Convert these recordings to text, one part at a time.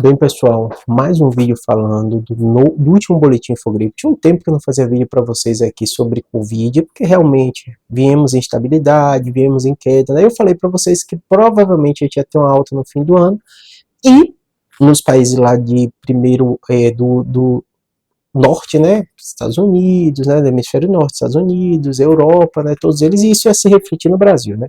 Bem, pessoal, mais um vídeo falando do último boletim Infogripe. Tinha um tempo que eu não fazia vídeo para vocês aqui sobre Covid, porque realmente viemos em estabilidade, viemos em queda. Daí eu falei para vocês que provavelmente a gente ia ter uma alta no fim do ano, e nos países lá de primeiro do norte, né, Estados Unidos, né, do hemisfério norte, Estados Unidos, Europa, né, todos eles, e isso ia se refletir no Brasil, né.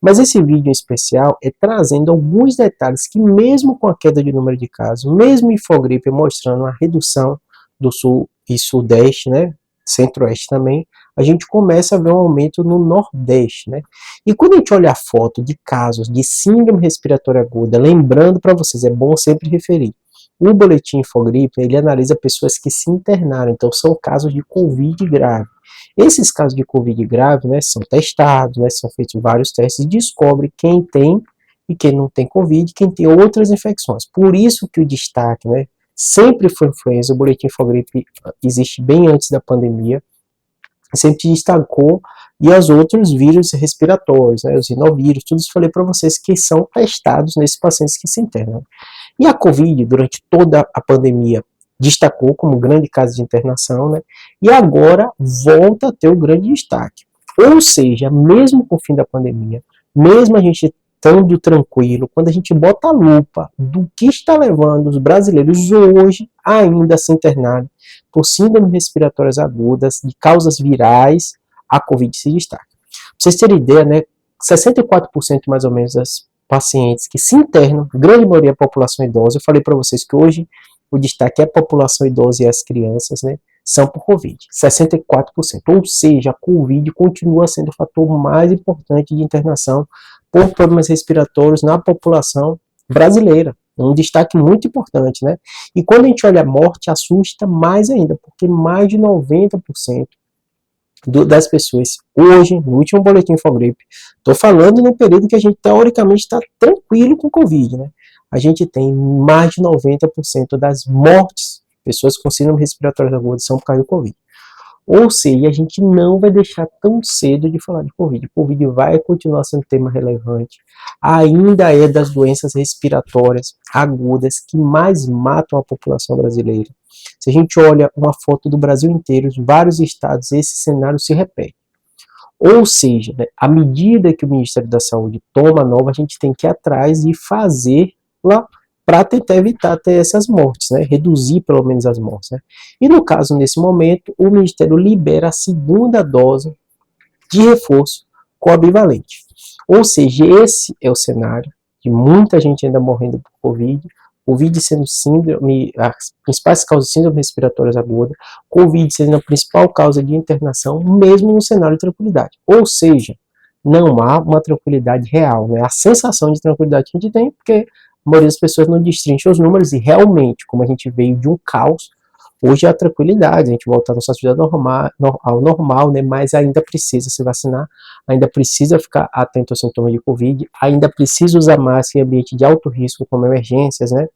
Mas esse vídeo em especial é trazendo alguns detalhes que mesmo com a queda de número de casos, mesmo Infogripe mostrando a redução do sul e sudeste, né, centro-oeste também, a gente começa a ver um aumento no nordeste, né? E quando a gente olha a foto de casos de síndrome respiratória aguda, lembrando para vocês, é bom sempre referir, o boletim Infogripe, ele analisa pessoas que se internaram, então são casos de Covid grave. Esses casos de Covid grave, né, são testados, né, são feitos vários testes e descobre quem tem e quem não tem Covid, quem tem outras infecções. Por isso que o destaque, né, sempre foi influenza, o boletim Infogripe existe bem antes da pandemia, sempre destacou, e os outros vírus respiratórios, né, os rinovírus, tudo isso falei para vocês que são testados nesses pacientes que se internam. E a Covid, durante toda a pandemia, destacou como grande caso de internação, né? E agora volta a ter o grande destaque. Ou seja, mesmo com o fim da pandemia, mesmo a gente estando tranquilo, quando a gente bota a lupa do que está levando os brasileiros hoje ainda a se internarem por síndromes respiratórias agudas, de causas virais, a Covid se destaca. Pra vocês terem ideia, né? 64% mais ou menos das pacientes que se internam, grande maioria é a população idosa. Eu falei para vocês que hoje o destaque é a população idosa e as crianças, né? São por Covid, 64%. Ou seja, a Covid continua sendo o fator mais importante de internação por problemas respiratórios na população brasileira. Um destaque muito importante, né? E quando a gente olha a morte, assusta mais ainda, porque mais de 90% das pessoas hoje, no último boletim Infogripe, estou falando no período que a gente teoricamente está tranquilo com Covid, né? A gente tem mais de 90% das mortes, pessoas com síndrome respiratória aguda, são por causa do Covid. Ou seja, a gente não vai deixar tão cedo de falar de Covid. Covid vai continuar sendo tema relevante. Ainda é das doenças respiratórias agudas que mais matam a população brasileira. Se a gente olha uma foto do Brasil inteiro, de vários estados, esse cenário se repete. Ou seja, né, à medida que o Ministério da Saúde toma nova, a gente tem que ir atrás e fazer lá para tentar evitar até essas mortes, né? Reduzir pelo menos as mortes, né? E no caso, nesse momento, o Ministério libera a segunda dose de reforço cobivalente. Ou seja, esse é o cenário de muita gente ainda morrendo por Covid, Covid sendo síndrome, as principais causas de síndrome respiratórias aguda, Covid sendo a principal causa de internação, mesmo no cenário de tranquilidade. Ou seja, não há uma tranquilidade real, né? A sensação de tranquilidade que a gente tem, porque a maioria das pessoas não destrincha os números, e realmente, como a gente veio de um caos, hoje é a tranquilidade, a gente volta à nossa vida ao normal, né? Mas ainda precisa se vacinar, ainda precisa ficar atento aos sintomas de Covid, ainda precisa usar máscara em ambiente de alto risco, como emergências, né?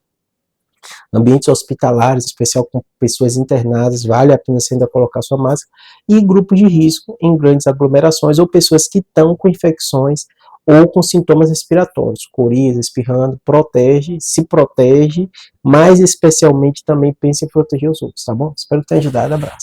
Ambientes hospitalares, em especial com pessoas internadas, vale a pena você ainda colocar sua máscara, e grupos de risco em grandes aglomerações, ou pessoas que estão com infecções ou com sintomas respiratórios, coriza, espirrando, se protege, mas especialmente também pense em proteger os outros, tá bom? Espero que tenha ajudado, abraço.